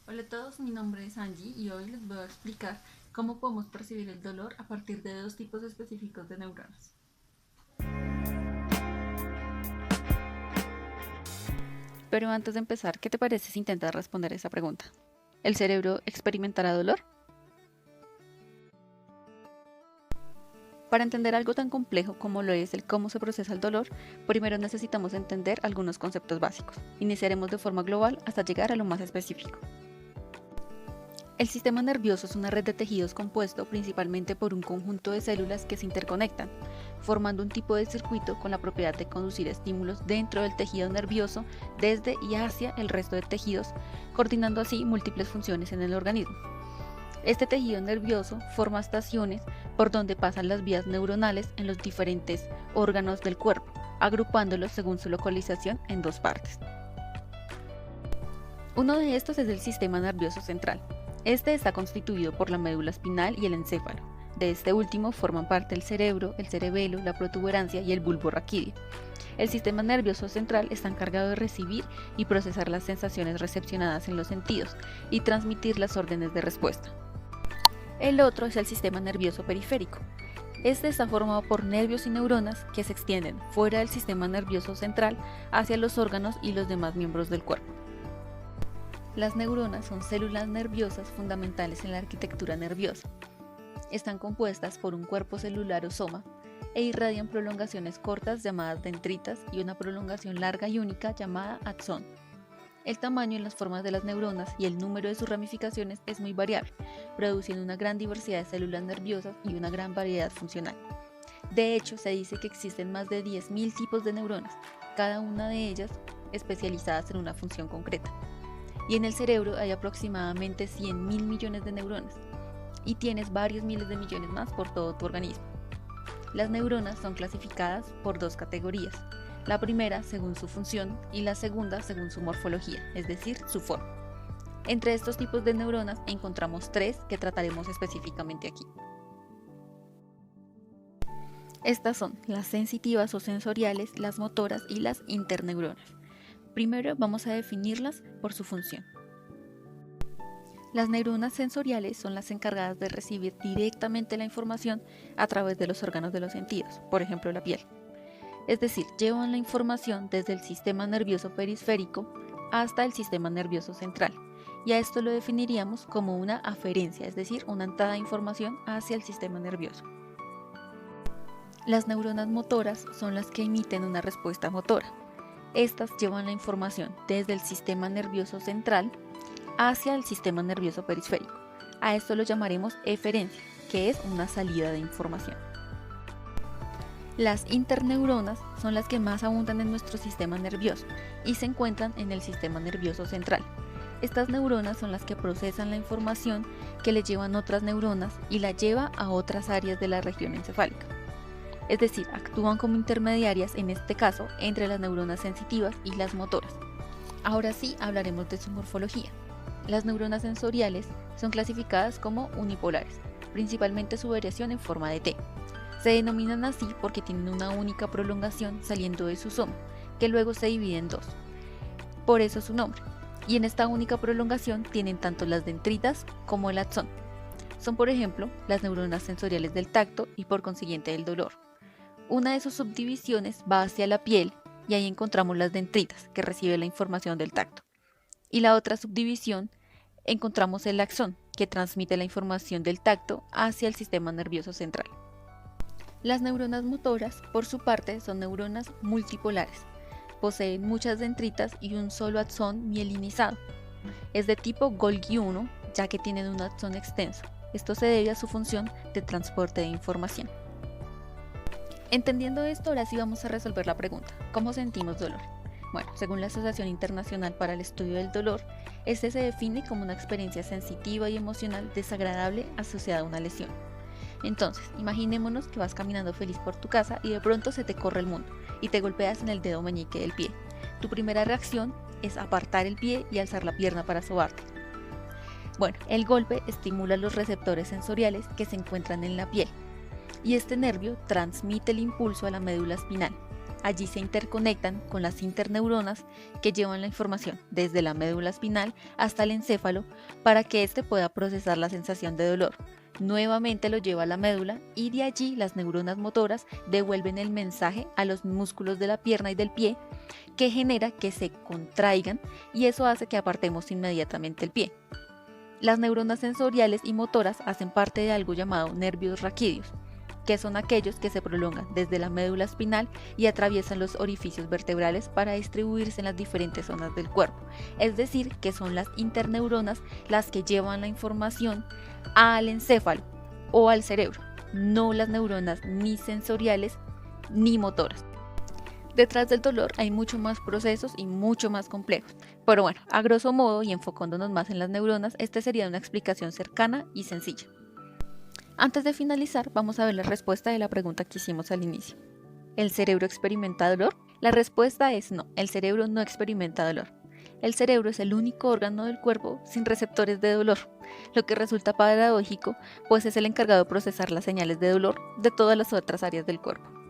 Hola a todos, mi nombre es Angie y hoy les voy a explicar cómo podemos percibir el dolor a partir de dos tipos específicos de neuronas. Pero antes de empezar, ¿qué te parece si intentas responder esa pregunta? ¿El cerebro experimentará dolor? Para entender algo tan complejo como lo es el cómo se procesa el dolor, primero necesitamos entender algunos conceptos básicos. Iniciaremos de forma global hasta llegar a lo más específico. El sistema nervioso es una red de tejidos compuesto principalmente por un conjunto de células que se interconectan, formando un tipo de circuito con la propiedad de conducir estímulos dentro del tejido nervioso desde y hacia el resto de tejidos, coordinando así múltiples funciones en el organismo. Este tejido nervioso forma estaciones por donde pasan las vías neuronales en los diferentes órganos del cuerpo, agrupándolos según su localización en dos partes. Uno de estos es el sistema nervioso central. Este está constituido por la médula espinal y el encéfalo. De este último forman parte el cerebro, el cerebelo, la protuberancia y el bulbo raquídeo. El sistema nervioso central está encargado de recibir y procesar las sensaciones recepcionadas en los sentidos y transmitir las órdenes de respuesta. El otro es el sistema nervioso periférico. Este está formado por nervios y neuronas que se extienden fuera del sistema nervioso central hacia los órganos y los demás miembros del cuerpo. Las neuronas son células nerviosas fundamentales en la arquitectura nerviosa. Están compuestas por un cuerpo celular o soma e irradian prolongaciones cortas llamadas dendritas y una prolongación larga y única llamada axón. El tamaño y las formas de las neuronas y el número de sus ramificaciones es muy variable, produciendo una gran diversidad de células nerviosas y una gran variedad funcional. De hecho, se dice que existen más de 10.000 tipos de neuronas, cada una de ellas especializadas en una función concreta. Y en el cerebro hay aproximadamente 100.000 millones de neuronas, y tienes varios miles de millones más por todo tu organismo. Las neuronas son clasificadas por dos categorías, la primera según su función y la segunda según su morfología, es decir, su forma. Entre estos tipos de neuronas encontramos tres que trataremos específicamente aquí. Estas son las sensitivas o sensoriales, las motoras y las interneuronas. Primero vamos a definirlas por su función. Las neuronas sensoriales son las encargadas de recibir directamente la información a través de los órganos de los sentidos, por ejemplo la piel. Es decir, llevan la información desde el sistema nervioso periférico hasta el sistema nervioso central, y a esto lo definiríamos como una aferencia, es decir, una entrada de información hacia el sistema nervioso. Las neuronas motoras son las que emiten una respuesta motora. Estas llevan la información desde el sistema nervioso central hacia el sistema nervioso periférico. A esto lo llamaremos eferencia, que es una salida de información. Las interneuronas son las que más abundan en nuestro sistema nervioso y se encuentran en el sistema nervioso central. Estas neuronas son las que procesan la información que le llevan otras neuronas y la lleva a otras áreas de la región encefálica. Es decir, actúan como intermediarias en este caso entre las neuronas sensitivas y las motoras. Ahora sí hablaremos de su morfología. Las neuronas sensoriales son clasificadas como unipolares, principalmente su variación en forma de T. Se denominan así porque tienen una única prolongación saliendo de su soma, que luego se divide en dos. Por eso su nombre. Y en esta única prolongación tienen tanto las dendritas como el axón. Son, por ejemplo, las neuronas sensoriales del tacto y por consiguiente del dolor. Una de sus subdivisiones va hacia la piel y ahí encontramos las dendritas, que recibe la información del tacto. Y la otra subdivisión encontramos el axón, que transmite la información del tacto hacia el sistema nervioso central. Las neuronas motoras, por su parte, son neuronas multipolares. Poseen muchas dendritas y un solo axón mielinizado. Es de tipo Golgi 1, ya que tienen un axón extenso. Esto se debe a su función de transporte de información. Entendiendo esto, ahora sí vamos a resolver la pregunta: ¿cómo sentimos dolor? Bueno, según la Asociación Internacional para el Estudio del Dolor, este se define como una experiencia sensitiva y emocional desagradable asociada a una lesión. Entonces, imaginémonos que vas caminando feliz por tu casa y de pronto se te corre el mundo y te golpeas en el dedo meñique del pie. Tu primera reacción es apartar el pie y alzar la pierna para sobarte. Bueno, el golpe estimula los receptores sensoriales que se encuentran en la piel y este nervio transmite el impulso a la médula espinal. Allí se interconectan con las interneuronas que llevan la información desde la médula espinal hasta el encéfalo para que éste pueda procesar la sensación de dolor. Nuevamente lo lleva a la médula y de allí las neuronas motoras devuelven el mensaje a los músculos de la pierna y del pie, que genera que se contraigan y eso hace que apartemos inmediatamente el pie. Las neuronas sensoriales y motoras hacen parte de algo llamado nervios raquídeos, que son aquellos que se prolongan desde la médula espinal y atraviesan los orificios vertebrales para distribuirse en las diferentes zonas del cuerpo. Es decir, que son las interneuronas las que llevan la información al encéfalo o al cerebro, no las neuronas ni sensoriales ni motoras. Detrás del dolor hay mucho más procesos y mucho más complejos, pero bueno, a grosso modo y enfocándonos más en las neuronas, esta sería una explicación cercana y sencilla. Antes de finalizar, vamos a ver la respuesta de la pregunta que hicimos al inicio. ¿El cerebro experimenta dolor? La respuesta es no, el cerebro no experimenta dolor. El cerebro es el único órgano del cuerpo sin receptores de dolor, lo que resulta paradójico, pues es el encargado de procesar las señales de dolor de todas las otras áreas del cuerpo.